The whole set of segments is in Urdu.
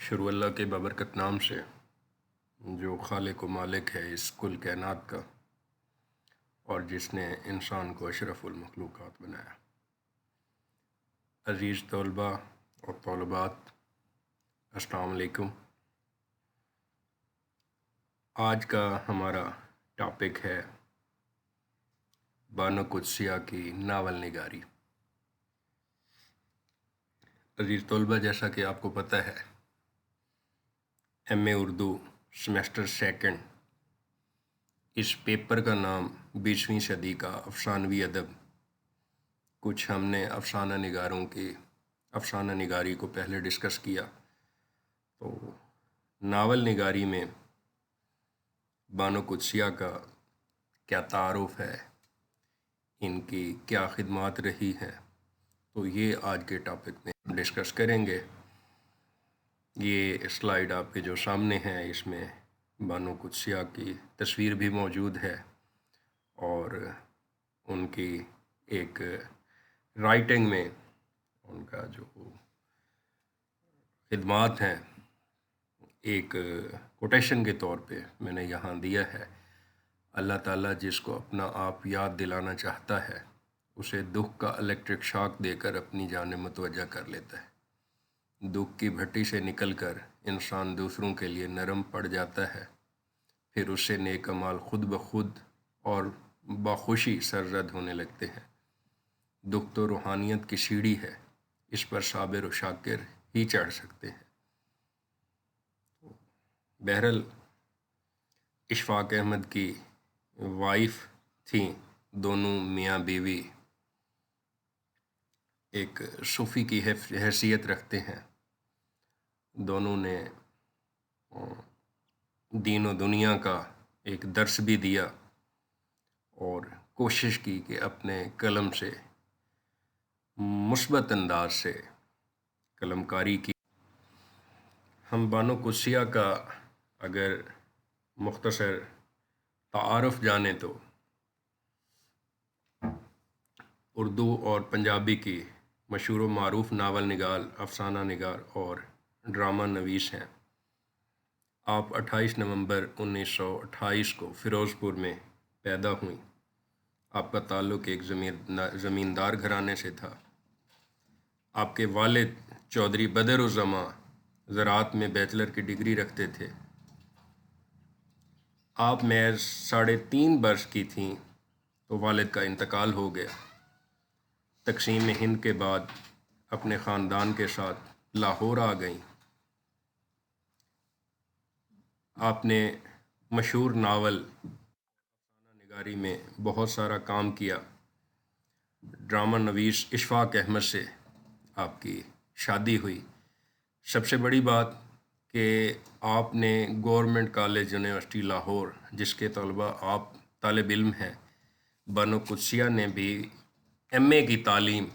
شروع اللہ کے بابرکت نام سے جو خالق و مالک ہے اس کل کائنات کا، اور جس نے انسان کو اشرف المخلوقات بنایا۔ عزیز طلباء اور طالبات، السلام علیکم۔ آج کا ہمارا ٹاپک ہے بانو قدسیہ کی ناول نگاری۔ عزیز طلباء، جیسا کہ آپ کو پتہ ہے، M A Urdu semester second, us paper کا نام 20ویں صدی کا افسانوی ادب۔ کچھ ہم نے افسانہ نگاروں کی افسانہ نگاری کو پہلے ڈسکس کیا، تو ناول نگاری میں بانو قدسیہ کا کیا تعارف ہے، ان کی کیا خدمات رہی ہیں، تو یہ آج کے ٹاپک میں ڈسکس کریں گے۔ یہ سلائیڈ آپ کے جو سامنے ہیں، اس میں بانو قدسیہ کی تصویر بھی موجود ہے، اور ان کی ایک رائٹنگ میں ان کا جو خدمات ہیں ایک کوٹیشن کے طور پہ میں نے یہاں دیا ہے۔ اللہ تعالیٰ جس کو اپنا آپ یاد دلانا چاہتا ہے، اسے دکھ کا الیکٹرک شاک دے کر اپنی جانب متوجہ کر لیتا ہے۔ دکھ کی بھٹی سے نکل کر انسان دوسروں کے لیے نرم پڑ جاتا ہے، پھر اس سے نیک اعمال خود بخود اور بخوشی سرزد ہونے لگتے ہیں۔ دکھ تو روحانیت کی سیڑھی ہے، اس پر صابر و شاکر ہی چڑھ سکتے ہیں۔ بہرحال اشفاق احمد کی وائف تھیں، دونوں میاں بیوی ایک صوفی کی حیثیت رکھتے ہیں۔ دونوں نے دین و دنیا کا ایک درس بھی دیا اور کوشش کی کہ اپنے قلم سے مثبت انداز سے قلم کاری کی۔ ہم بانو قدسیہ کا اگر مختصر تعارف جانیں تو اردو اور پنجابی کی مشہور و معروف ناول نگار، افسانہ نگار اور ڈرامہ نویس ہیں۔ آپ 28 نومبر 1928 کو فیروز پور میں پیدا ہوئیں۔ آپ کا تعلق ایک زمیندار گھرانے سے تھا۔ آپ کے والد چودھری بدر الزماں زراعت میں بیچلر کی ڈگری رکھتے تھے۔ آپ محض 3.5 برس کی تھیں تو والد کا انتقال ہو گیا۔ تقسیم ہند کے بعد اپنے خاندان کے ساتھ لاہور آ گئیں۔ آپ نے مشہور ناول افسانہ نگاری میں بہت سارا کام کیا۔ ڈرامہ نویس اشفاق احمد سے آپ کی شادی ہوئی۔ سب سے بڑی بات کہ آپ نے گورنمنٹ کالج یونیورسٹی لاہور، جس کے طلباء آپ طالب علم ہیں، بانو قدسیہ نے بھی ایم اے کی تعلیم،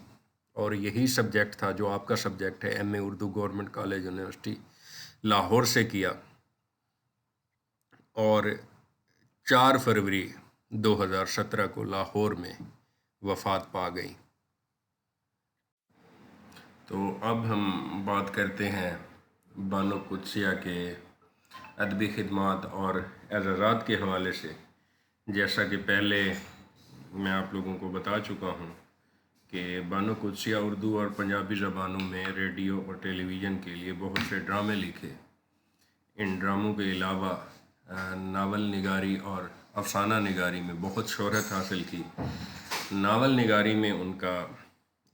اور یہی سبجیکٹ تھا جو آپ کا سبجیکٹ ہے، M A Urdu, government college university Lahore سے کیا، اور 4 فروری 2017 کو لاہور میں وفات پا گئی۔ تو اب ہم بات کرتے ہیں بانو قدسیہ کے ادبی خدمات اور اعزازات کے حوالے سے۔ جیسا کہ پہلے میں آپ لوگوں کو بتا چکا ہوں کہ بانو قدسیہ اردو اور پنجابی زبانوں میں ریڈیو اور ٹیلی ویژن کے لیے بہت سے ڈرامے لکھے۔ ان ڈراموں کے علاوہ ناول نگاری اور افسانہ نگاری میں بہت شہرت حاصل کی۔ ناول نگاری میں ان کا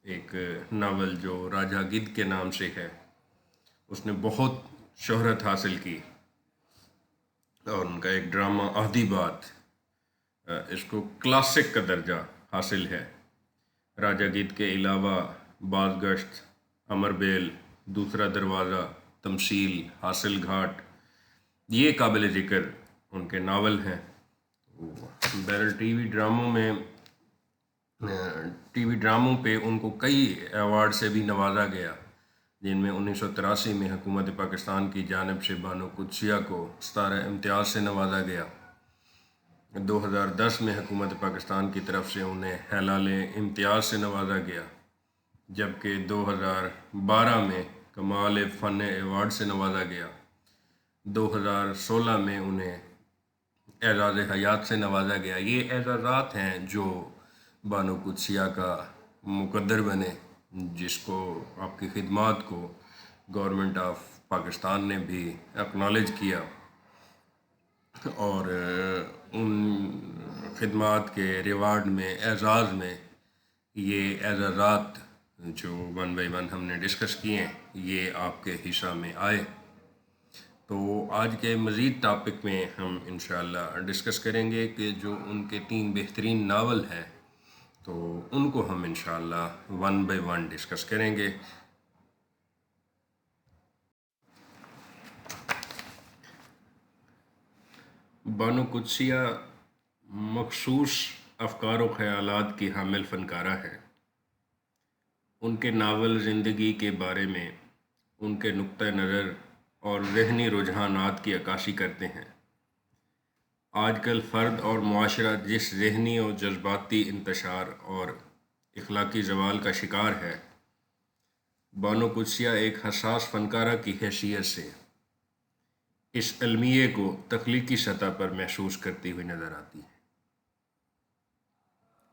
ایک ناول جو راجہ گدھ کے نام سے ہے، اس نے بہت شہرت حاصل کی، اور ان کا ایک ڈرامہ آدھی بات، اس کو کلاسک کا درجہ حاصل ہے۔ راجہ گدھ کے علاوہ باز گشت، امر بیل، دوسرا دروازہ، تمثیل، حاصل گھاٹ، یہ قابل ذکر ان کے ناول ہیں۔ بہرحال ٹی وی ڈراموں پہ ان کو کئی ایوارڈ سے بھی نوازا گیا، جن میں 1983 میں حکومت پاکستان کی جانب سے بانو قدسیہ کو ستارہ امتیاز سے نوازا گیا۔ 2010 میں حکومت پاکستان کی طرف سے انہیں ہلال امتیاز سے نوازا گیا، جبکہ 2012 میں کمال فن ایوارڈ سے نوازا گیا، 2016 میں انہیں اعزاز حیات سے نوازا گیا۔ یہ اعزازات ہیں جو بانو قدسیہ کا مقدر بنے، جس کو آپ کی خدمات کو گورنمنٹ آف پاکستان نے بھی اکنالج کیا، اور ان خدمات کے ریوارڈ میں، اعزاز میں یہ اعزازات جو 1 بائی 1 ہم نے ڈسکس کیے ہیں یہ آپ کے حصہ میں آئے۔ تو آج کے مزید ٹاپک میں ہم انشاءاللہ ڈسکس کریں گے کہ جو ان کے 3 بہترین ناول ہیں تو ان کو ہم انشاءاللہ 1 بائی 1 ڈسکس کریں گے۔ بانو قدسیہ مخصوص افکار و خیالات کی حامل فنکارہ ہیں۔ ان کے ناول زندگی کے بارے میں ان کے نقطہ نظر اور ذہنی رجحانات کی عکاسی کرتے ہیں۔ آج کل فرد اور معاشرہ جس ذہنی اور جذباتی انتشار اور اخلاقی زوال کا شکار ہے، بانو قدسیہ ایک حساس فنکارہ کی حیثیت سے اس المیے کو تخلیقی سطح پر محسوس کرتی ہوئی نظر آتی ہے۔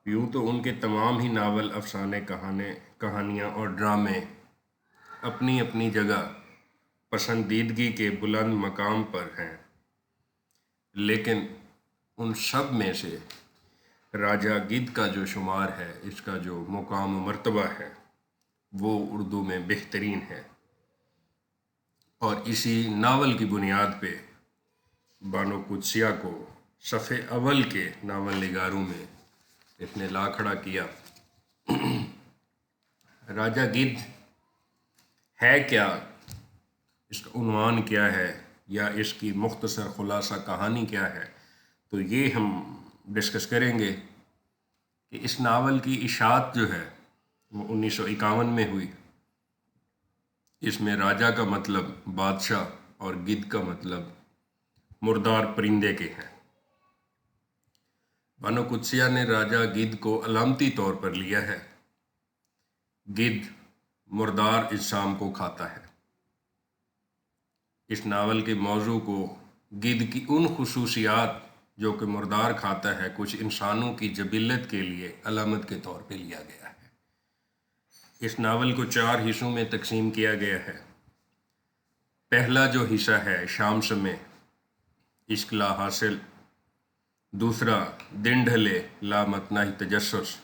یوں تو ان کے تمام ہی ناول، افسانے، کہانیاں اور ڈرامے اپنی اپنی جگہ پسندیدگی کے بلند مقام پر ہیں، لیکن ان سب میں سے راجہ گدھ کا جو شمار ہے، اس کا جو مقام و مرتبہ ہے وہ اردو میں بہترین ہے، اور اسی ناول کی بنیاد پہ بانو قدسیہ کو صفحے اول کے ناول نگاروں میں اس نے لا کھڑا کیا۔ راجہ گدھ ہے کیا، اس کا عنوان کیا ہے، یا اس کی مختصر خلاصہ کہانی کیا ہے، تو یہ ہم ڈسکس کریں گے کہ اس ناول کی اشاعت جو ہے وہ 1951 میں ہوئی۔ اس میں راجہ کا مطلب بادشاہ اور گدھ کا مطلب مردار پرندے کے ہیں۔ بانو قدسیہ نے راجہ گدھ کو علامتی طور پر لیا ہے۔ گدھ مردار اجسام کو کھاتا ہے۔ اس ناول کے موضوع کو گدھ کی ان خصوصیات جو کہ مردار کھاتا ہے کچھ انسانوں کی جبلت کے لیے علامت کے طور پہ لیا گیا ہے۔ اس ناول کو 4 حصوں میں تقسیم کیا گیا ہے۔ پہلا جو حصہ ہے شام میں عشق لا حاصل، دوسرا دن ڈھلے لا متناہی تجسس،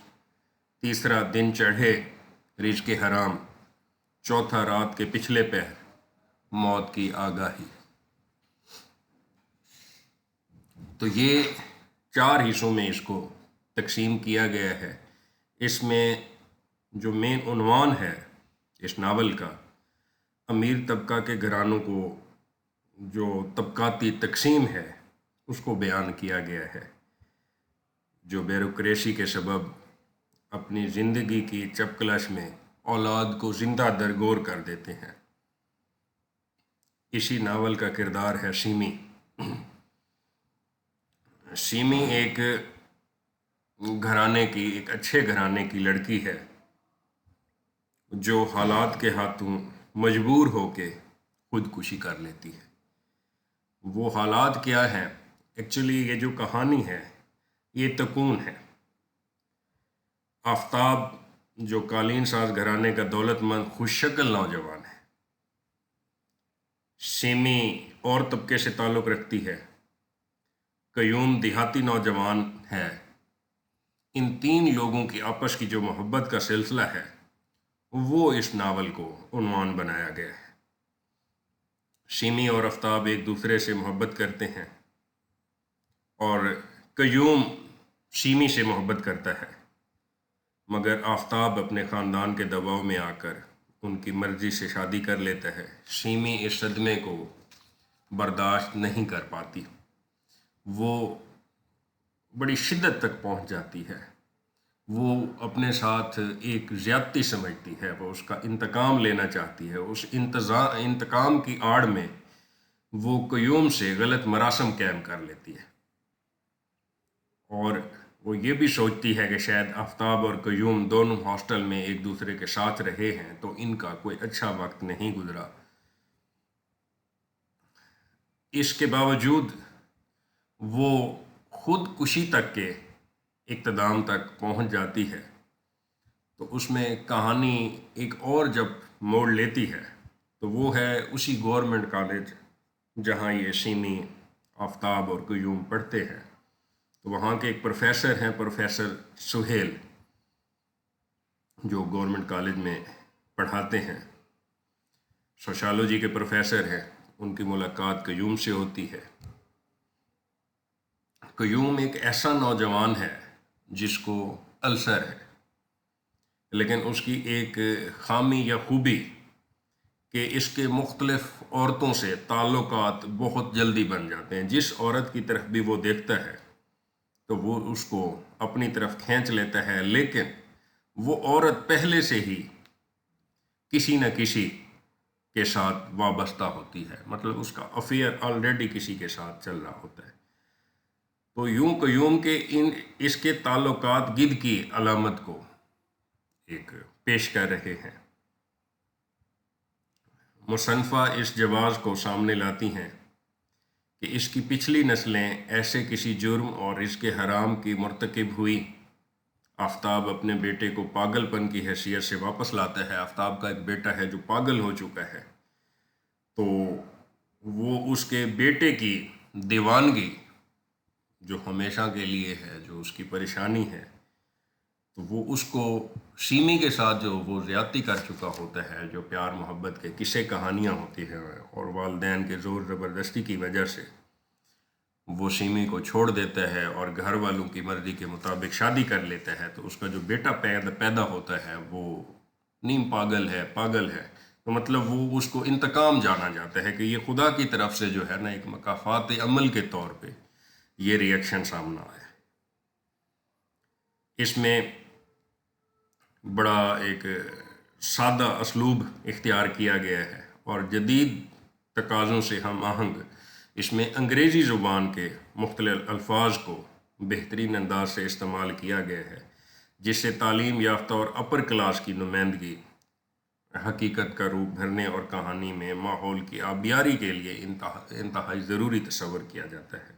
تیسرا دن چڑھے رزق حرام، چوتھا رات کے پچھلے پہر موت کی آگاہی۔ تو یہ 4 حصوں میں اس کو تقسیم کیا گیا ہے۔ اس میں جو مین عنوان ہے اس ناول کا، امیر طبقہ کے گھرانوں کو جو طبقاتی تقسیم ہے اس کو بیان کیا گیا ہے، جو بیوروکریسی کے سبب اپنی زندگی کی چپکلش میں اولاد کو زندہ درگور کر دیتے ہیں۔ اسی ناول کا کردار ہے سیمی۔ سیمی ایک اچھے گھرانے کی لڑکی ہے جو حالات کے ہاتھوں مجبور ہو کے خودکشی کر لیتی ہے۔ وہ حالات کیا ہیں؟ ایکچولی یہ جو کہانی ہے یہ تکون ہے۔ آفتاب جو قالین ساز گھرانے کا دولت مند خوش شکل نوجوان ہے، سیمی اور طبقے سے تعلق رکھتی ہے، قیوم دیہاتی نوجوان ہے۔ ان 3 لوگوں کی آپس کی جو محبت کا سلسلہ ہے وہ اس ناول کو عنوان بنایا گیا ہے۔ سیمی اور آفتاب ایک دوسرے سے محبت کرتے ہیں اور قیوم سیمی سے محبت کرتا ہے، مگر آفتاب اپنے خاندان کے دباؤ میں آ کر ان کی مرضی سے شادی کر لیتا ہے۔ سیمی اس صدمے کو برداشت نہیں کر پاتی، وہ بڑی شدت تک پہنچ جاتی ہے۔ وہ اپنے ساتھ ایک زیادتی سمجھتی ہے، وہ اس کا انتقام لینا چاہتی ہے۔ اس انتقام کی آڑ میں وہ قیوم سے غلط مراسم قائم کر لیتی ہے، اور وہ یہ بھی سوچتی ہے کہ شاید آفتاب اور قیوم دونوں ہاسٹل میں ایک دوسرے کے ساتھ رہے ہیں تو ان کا کوئی اچھا وقت نہیں گزرا۔ اس کے باوجود وہ خود کشی تک کے اقتدام تک پہنچ جاتی ہے۔ تو اس میں کہانی ایک اور جب موڑ لیتی ہے تو وہ ہے اسی گورنمنٹ کالج جہاں یہ سیمی، آفتاب اور قیوم پڑھتے ہیں۔ تو وہاں کے ایک پروفیسر ہیں، پروفیسر سہیل، جو گورنمنٹ کالج میں پڑھاتے ہیں، سوشالوجی کے پروفیسر ہیں۔ ان کی ملاقات قیوم سے ہوتی ہے۔ قیوم ایک ایسا نوجوان ہے جس کو السر ہے، لیکن اس کی ایک خامی یا خوبی کہ اس کے مختلف عورتوں سے تعلقات بہت جلدی بن جاتے ہیں۔ جس عورت کی طرف بھی وہ دیکھتا ہے تو وہ اس کو اپنی طرف کھینچ لیتا ہے، لیکن وہ عورت پہلے سے ہی کسی نہ کسی کے ساتھ وابستہ ہوتی ہے، مطلب اس کا افیئر آلریڈی کسی کے ساتھ چل رہا ہوتا ہے۔ تو یوں قیوم کے اس کے تعلقات گدھ کی علامت کو ایک پیش کر رہے ہیں۔ مصنفہ اس جواز کو سامنے لاتی ہیں کہ اس کی پچھلی نسلیں ایسے کسی جرم اور رزق حرام کی مرتکب ہوئی۔ آفتاب اپنے بیٹے کو پاگل پن کی حیثیت سے واپس لاتا ہے۔ آفتاب کا ایک بیٹا ہے جو پاگل ہو چکا ہے، تو وہ اس کے بیٹے کی دیوانگی جو ہمیشہ کے لیے ہے، جو اس کی پریشانی ہے، تو وہ اس کو سیمی کے ساتھ جو وہ زیادتی کر چکا ہوتا ہے، جو پیار محبت کے قصے کہانیاں ہوتی ہیں اور والدین کے زور زبردستی کی وجہ سے وہ سیمی کو چھوڑ دیتا ہے اور گھر والوں کی مرضی کے مطابق شادی کر لیتا ہے، تو اس کا جو بیٹا پیدا ہوتا ہے وہ نیم پاگل ہے، پاگل ہے۔ تو مطلب وہ اس کو انتقام جانا جاتا ہے کہ یہ خدا کی طرف سے جو ہے نا ایک مکافات عمل کے طور پہ یہ ری ایکشن سامنا آیا۔ اس میں بڑا ایک سادہ اسلوب اختیار کیا گیا ہے اور جدید تقاضوں سے ہم آہنگ اس میں انگریزی زبان کے مختلف الفاظ کو بہترین انداز سے استعمال کیا گیا ہے، جس سے تعلیم یافتہ اور اپر کلاس کی نمائندگی حقیقت کا روپ بھرنے اور کہانی میں ماحول کی آبیاری کے لیے انتہائی ضروری تصور کیا جاتا ہے۔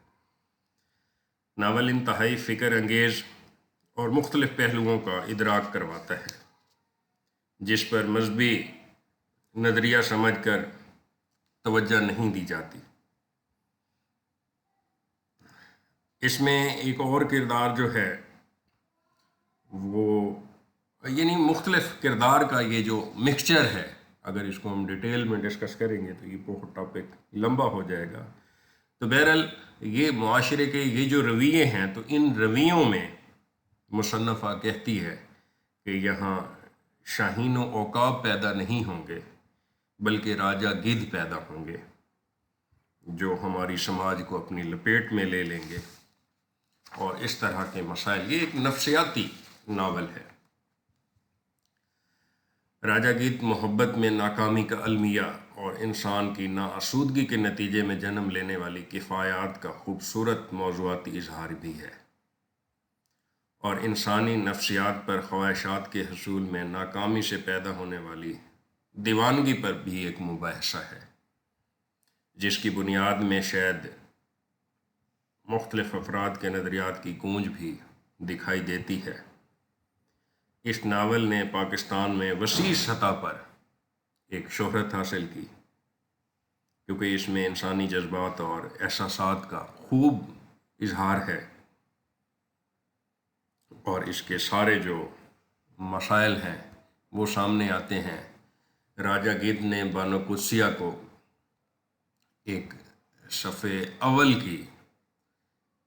ناول انتہائی فکر انگیز اور مختلف پہلوؤں کا ادراک کرواتا ہے، جس پر مذہبی نظریہ سمجھ کر توجہ نہیں دی جاتی۔ اس میں ایک اور کردار جو ہے وہ یعنی مختلف کردار کا یہ جو مکسچر ہے، اگر اس کو ہم ڈیٹیل میں ڈسکس کریں گے تو یہ بہت ٹاپک لمبا ہو جائے گا۔ تو بہرحال یہ معاشرے کے یہ جو رویے ہیں، تو ان رویوں میں مصنفہ کہتی ہے کہ یہاں شاہین و عقاب پیدا نہیں ہوں گے بلکہ راجہ گدھ پیدا ہوں گے جو ہماری سماج کو اپنی لپیٹ میں لے لیں گے، اور اس طرح کے مسائل۔ یہ ایک نفسیاتی ناول ہے۔ راجہ گدھ محبت میں ناکامی کا المیہ اور انسان کی ناآسودگی کے نتیجے میں جنم لینے والی کفایات کا خوبصورت موضوعاتی اظہار بھی ہے، اور انسانی نفسیات پر خواہشات کے حصول میں ناکامی سے پیدا ہونے والی دیوانگی پر بھی ایک مباحثہ ہے، جس کی بنیاد میں شاید مختلف افراد کے نظریات کی گونج بھی دکھائی دیتی ہے۔ اس ناول نے پاکستان میں وسیع سطح پر ایک شہرت حاصل کی، کیونکہ اس میں انسانی جذبات اور احساسات کا خوب اظہار ہے، اور اس کے سارے جو مسائل ہیں وہ سامنے آتے ہیں۔ راجہ گدھ نے بانو قدسیہ کو ایک صفحے اول کی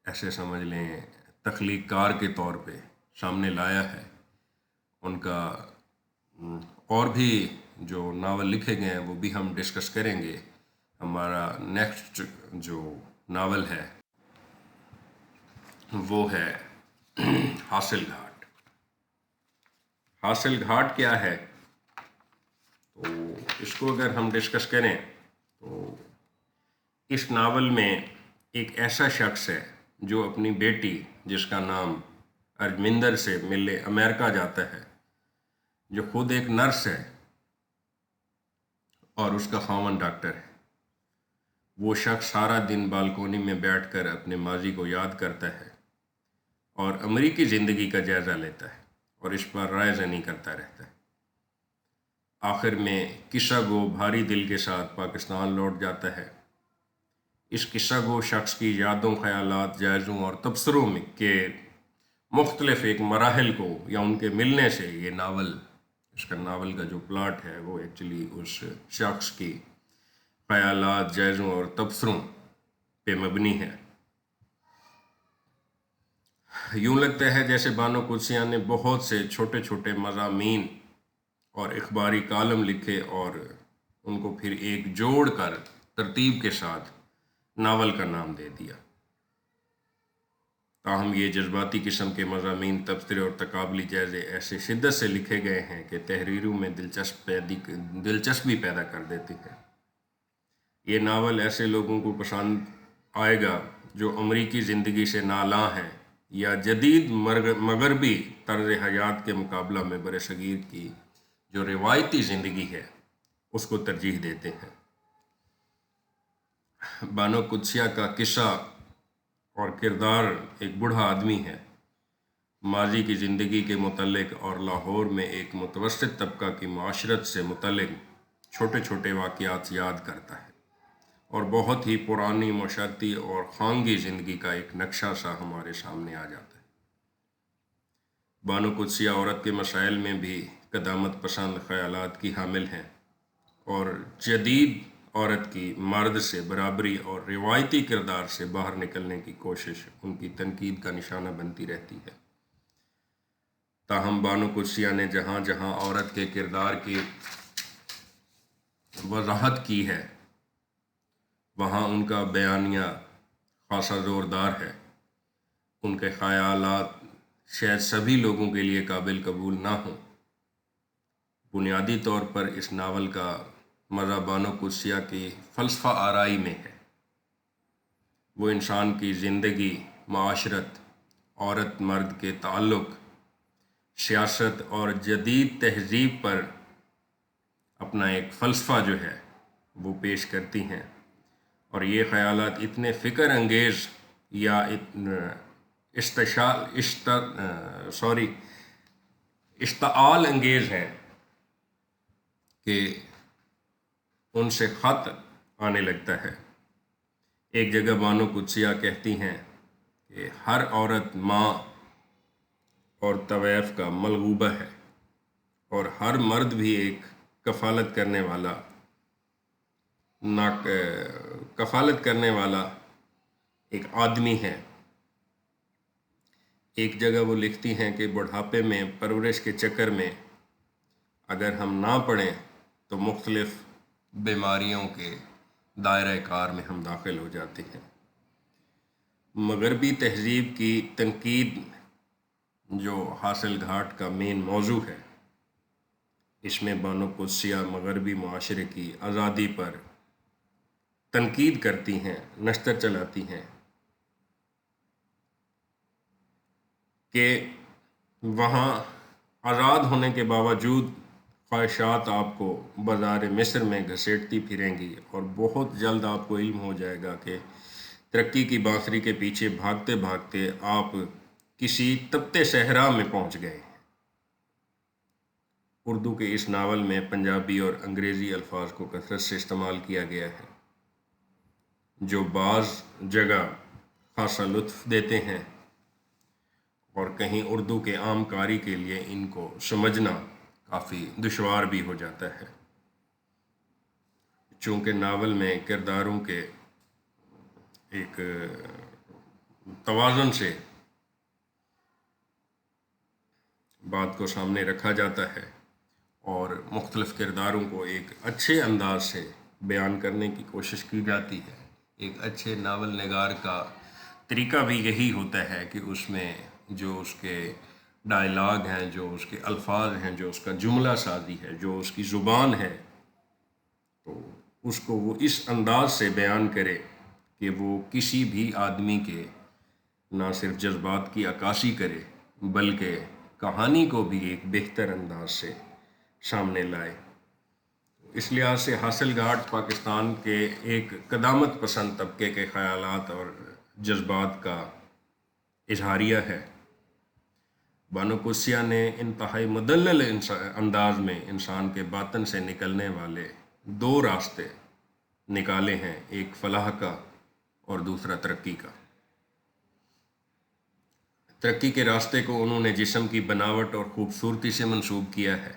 ایسے سمجھ لیں تخلیق کار کے طور پہ سامنے لایا ہے۔ ان کا اور بھی جو ناول لکھے گئے ہیں وہ بھی ہم ڈسکس کریں گے۔ ہمارا نیکسٹ جو ناول ہے وہ ہے حاصل گھاٹ۔ حاصل گھاٹ کیا ہے؟ تو اس کو اگر ہم ڈسکس کریں تو اس ناول میں ایک ایسا شخص ہے جو اپنی بیٹی، جس کا نام ارجمندر سے ملنے امریکہ جاتا ہے، جو خود ایک نرس ہے اور اس کا خاوند ڈاکٹر ہے۔ وہ شخص سارا دن بالکونی میں بیٹھ کر اپنے ماضی کو یاد کرتا ہے اور امریکی زندگی کا جائزہ لیتا ہے اور اس پر رائے زنی کرتا رہتا ہے۔ آخر میں قصہ گو بھاری دل کے ساتھ پاکستان لوٹ جاتا ہے۔ اس قصہ گو شخص کی یادوں، خیالات، جائزوں اور تبصروں میں کے مختلف ایک مراحل کو یا ان کے ملنے سے یہ ناول، اس کا ناول کا جو پلاٹ ہے وہ ایکچولی اس شخص کی خیالات، جائزوں اور تبصروں پہ مبنی ہے۔ یوں لگتا ہے جیسے بانو قدسیہ نے بہت سے چھوٹے چھوٹے مضامین اور اخباری کالم لکھے اور ان کو پھر ایک جوڑ کر ترتیب کے ساتھ ناول کا نام دے دیا۔ تاہم یہ جذباتی قسم کے مضامین، تبصرے اور تقابلی جائزے ایسے شدت سے لکھے گئے ہیں کہ تحریروں میں دلچسپی پیدا کر دیتے ہیں۔ یہ ناول ایسے لوگوں کو پسند آئے گا جو امریکی زندگی سے نالاں ہیں یا جدید مغربی طرز حیات کے مقابلہ میں برصغیر کی جو روایتی زندگی ہے اس کو ترجیح دیتے ہیں۔ بانو قدسیہ کا قصہ اور کردار ایک بوڑھا آدمی ہے، ماضی کی زندگی کے متعلق اور لاہور میں ایک متوسط طبقہ کی معاشرت سے متعلق چھوٹے چھوٹے واقعات یاد کرتا ہے اور بہت ہی پرانی معاشرتی اور خانگی زندگی کا ایک نقشہ سا ہمارے سامنے آ جاتا ہے۔ بانو قدسیہ عورت کے مسائل میں بھی قدامت پسند خیالات کی حامل ہیں اور جدید عورت کی مرد سے برابری اور روایتی کردار سے باہر نکلنے کی کوشش ان کی تنقید کا نشانہ بنتی رہتی ہے۔ تاہم بانو قدسیہ نے جہاں جہاں عورت کے کردار کی وضاحت کی ہے وہاں ان کا بیانیہ خاصا زوردار ہے۔ ان کے خیالات شاید سبھی لوگوں کے لیے قابل قبول نہ ہوں۔ بنیادی طور پر اس ناول کا مزہ بانو قدسیہ کی فلسفہ آرائی میں ہے۔ وہ انسان کی زندگی، معاشرت، عورت مرد کے تعلق، سیاست اور جدید تہذیب پر اپنا ایک فلسفہ جو ہے وہ پیش کرتی ہیں، اور یہ خیالات اتنے فکر انگیز یا اشتعال انگیز ہیں کہ ان سے خط آنے لگتا ہے۔ ایک جگہ بانو قدسیہ کہتی ہیں کہ ہر عورت ماں اور طویف کا ملغوبہ ہے اور ہر مرد بھی ایک کفالت کرنے والا ایک آدمی ہے۔ ایک جگہ وہ لکھتی ہیں کہ بڑھاپے میں پرورش کے چکر میں اگر ہم نہ پڑیں تو مختلف بیماریوں کے دائرہ کار میں ہم داخل ہو جاتے ہیں۔ مغربی تہذیب کی تنقید جو حاصل گھاٹ کا مین موضوع ہے، اس میں بانو قدسیہ مغربی معاشرے کی آزادی پر تنقید کرتی ہیں، نشتر چلاتی ہیں کہ وہاں آزاد ہونے کے باوجود خواہشات آپ کو بازار مصر میں گھسیٹتی پھریں گی اور بہت جلد آپ کو علم ہو جائے گا کہ ترقی کی بانسری کے پیچھے بھاگتے بھاگتے آپ کسی تپتے صحرا میں پہنچ گئے۔ اردو کے اس ناول میں پنجابی اور انگریزی الفاظ کو کثرت سے استعمال کیا گیا ہے جو بعض جگہ خاصا لطف دیتے ہیں اور کہیں اردو کے عام قاری کے لیے ان کو سمجھنا کافی دشوار بھی ہو جاتا ہے، چونکہ ناول میں کرداروں کے ایک توازن سے بات کو سامنے رکھا جاتا ہے اور مختلف کرداروں کو ایک اچھے انداز سے بیان کرنے کی کوشش کی جاتی ہے۔ ایک اچھے ناول نگار کا طریقہ بھی یہی ہوتا ہے کہ اس میں جو اس کے ڈائلاگ ہیں، جو اس کے الفاظ ہیں، جو اس کا جملہ سازی ہے، جو اس کی زبان ہے، تو اس کو وہ اس انداز سے بیان کرے کہ وہ کسی بھی آدمی کے نہ صرف جذبات کی عکاسی کرے بلکہ کہانی کو بھی ایک بہتر انداز سے سامنے لائے۔ اس لحاظ سے حاصل گھاٹ پاکستان کے ایک قدامت پسند طبقے کے خیالات اور جذبات کا اظہاریہ ہے۔ بانو قدسیہ نے انتہائی مدلل انداز میں انسان کے باطن سے نکلنے والے دو راستے نکالے ہیں، ایک فلاح کا اور دوسرا ترقی کا۔ ترقی کے راستے کو انہوں نے جسم کی بناوٹ اور خوبصورتی سے منسوب کیا ہے،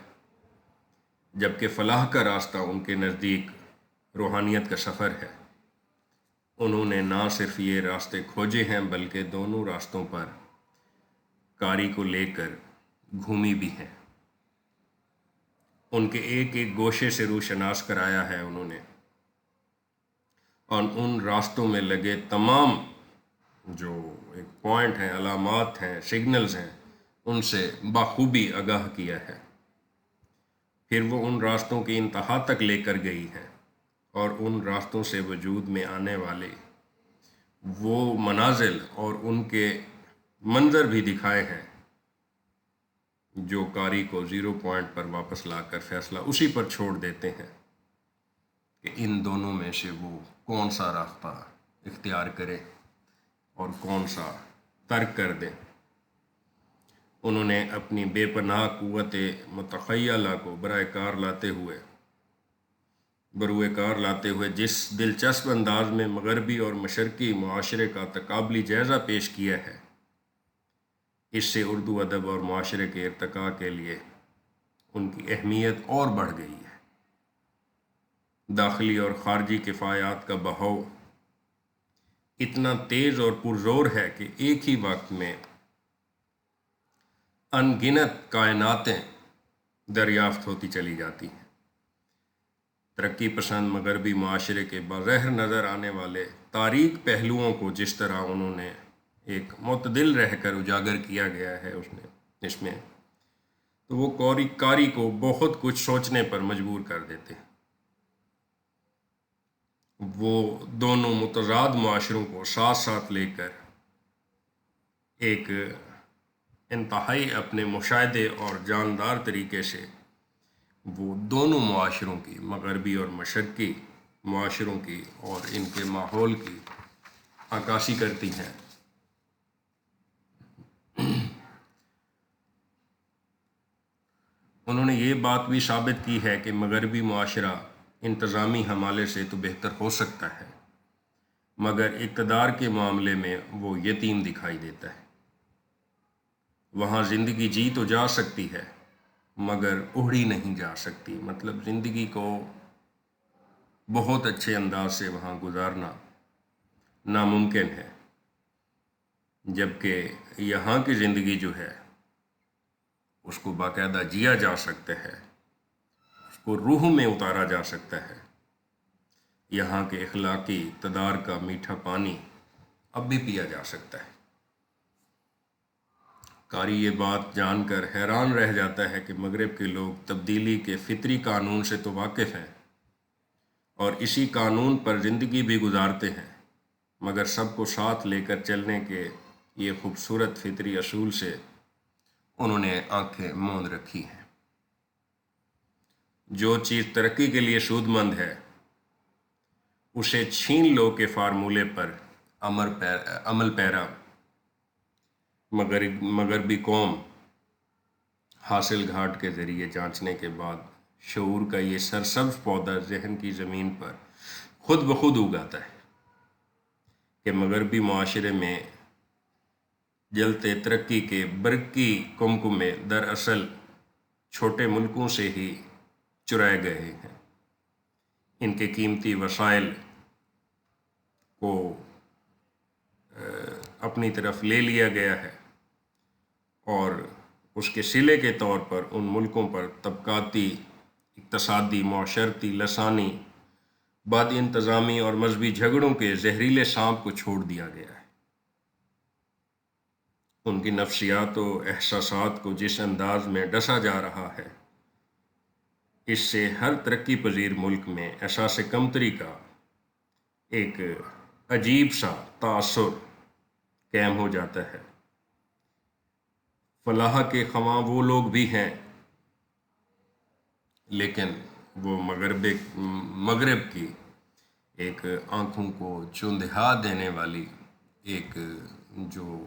جبکہ فلاح کا راستہ ان کے نزدیک روحانیت کا سفر ہے۔ انہوں نے نہ صرف یہ راستے کھوجے ہیں بلکہ دونوں راستوں پر کاری کو لے کر گھومی بھی ہیں۔ ان کے ایک ایک گوشے سے روشناس کرایا ہے انہوں نے، اور ان راستوں میں لگے تمام جو ایک پوائنٹ ہیں، علامات ہیں، سگنلز ہیں، ان سے بخوبی آگاہ کیا ہے۔ پھر وہ ان راستوں کی انتہا تک لے کر گئی ہے اور ان راستوں سے وجود میں آنے والے وہ منازل اور ان کے منظر بھی دکھائے ہیں جو قاری کو زیرو پوائنٹ پر واپس لا کر فیصلہ اسی پر چھوڑ دیتے ہیں کہ ان دونوں میں سے وہ کون سا راستہ اختیار کرے اور کون سا ترک کر دے۔ انہوں نے اپنی بے پناہ قوت متخیلہ کو بروئے کار لاتے ہوئے جس دلچسپ انداز میں مغربی اور مشرقی معاشرے کا تقابلی جائزہ پیش کیا ہے، اس سے اردو ادب اور معاشرے کے ارتقاء کے لیے ان کی اہمیت اور بڑھ گئی ہے۔ داخلی اور خارجی کفایات کا بہاؤ اتنا تیز اور پرزور ہے کہ ایک ہی وقت میں ان گنت کائناتیں دریافت ہوتی چلی جاتی ہیں۔ ترقی پسند مغربی معاشرے کے بظاہر نظر آنے والے تاریک پہلوؤں کو جس طرح انہوں نے ایک معتدل رہ کر اجاگر کیا گیا ہے اس میں تو وہ قاری کو بہت کچھ سوچنے پر مجبور کر دیتے ہیں۔ وہ دونوں متضاد معاشروں کو ساتھ ساتھ لے کر ایک انتہائی اپنے مشاہدے اور جاندار طریقے سے وہ دونوں معاشروں کی، مغربی اور مشرقی معاشروں کی اور ان کے ماحول کی عکاسی کرتی ہیں۔ انہوں نے یہ بات بھی ثابت کی ہے کہ مغربی معاشرہ انتظامی حوالے سے تو بہتر ہو سکتا ہے، مگر اقتدار کے معاملے میں وہ یتیم دکھائی دیتا ہے۔ وہاں زندگی جی تو جا سکتی ہے مگر اڑھی نہیں جا سکتی، مطلب زندگی کو بہت اچھے انداز سے وہاں گزارنا ناممکن ہے، جبکہ یہاں کی زندگی جو ہے اس کو باقاعدہ جیا جا سکتا ہے، اس کو روح میں اتارا جا سکتا ہے۔ یہاں کے اخلاقی اقتدار کا میٹھا پانی اب بھی پیا جا سکتا ہے۔ قاری یہ بات جان کر حیران رہ جاتا ہے کہ مغرب کے لوگ تبدیلی کے فطری قانون سے تو واقف ہیں اور اسی قانون پر زندگی بھی گزارتے ہیں، مگر سب کو ساتھ لے کر چلنے کے یہ خوبصورت فطری اصول سے انہوں نے آنکھیں موند رکھی ہیں۔ جو چیز ترقی کے لیے سود مند ہے اسے چھین لو کے فارمولے پر عمل پیرا مغربی قوم حاصل گھاٹ کے ذریعے جانچنے کے بعد شعور کا یہ سرسبز پودا ذہن کی زمین پر خود بخود اگاتا ہے کہ مغربی معاشرے میں جلتے ترقی کے برقی کمکمے دراصل چھوٹے ملکوں سے ہی چرائے گئے ہیں۔ ان کے قیمتی وسائل کو اپنی طرف لے لیا گیا ہے اور اس کے صلے کے طور پر ان ملکوں پر طبقاتی، اقتصادی، معاشرتی، لسانی، بد انتظامی اور مذہبی جھگڑوں کے زہریلے سانپ کو چھوڑ دیا گیا ہے۔ ان کی نفسیات و احساسات کو جس انداز میں ڈسا جا رہا ہے، اس سے ہر ترقی پذیر ملک میں احساس کمتری کا ایک عجیب سا تاثر قائم ہو جاتا ہے۔ فلاح کے خواہاں وہ لوگ بھی ہیں، لیکن وہ مغرب کی ایک آنکھوں کو چندھا دینے والی ایک جو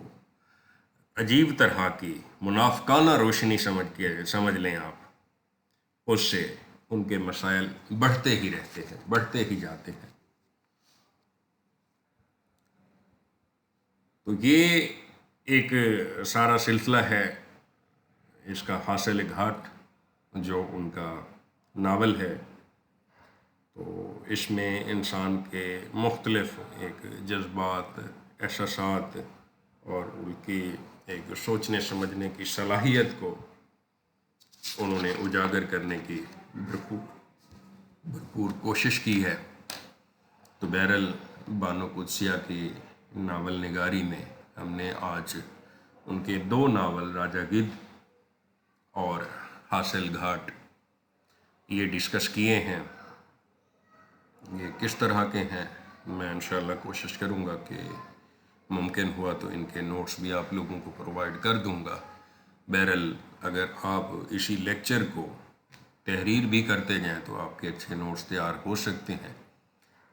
عجیب طرح کی منافقانہ روشنی سمجھ لیں آپ، اس سے ان کے مسائل بڑھتے ہی رہتے ہیں، بڑھتے ہی جاتے ہیں۔ تو یہ ایک سارا سلسلہ ہے اس کا حاصل گھاٹ جو ان کا ناول ہے۔ تو اس میں انسان کے مختلف ایک جذبات، احساسات اور ان کی ایک سوچنے سمجھنے کی صلاحیت کو انہوں نے اجاگر کرنے کی بھرپور کوشش کی ہے۔ تو بہرحال بانو قدسیہ کی ناول نگاری میں ہم نے آج ان کے 2 ناول راجہ گدھ اور حاصل گھاٹ یہ ڈسکس کیے ہیں۔ یہ کس طرح کے ہیں میں انشاءاللہ کوشش کروں گا کہ ممکن ہوا تو ان کے نوٹس بھی آپ لوگوں کو پرووائڈ کر دوں گا۔ بہرحال اگر آپ اسی لیکچر کو تحریر بھی کرتے جائیں تو آپ کے اچھے نوٹس تیار ہو سکتے ہیں۔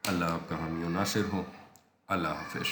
اللہ آپ کا حامی و ناصر ہو۔ اللہ حافظ۔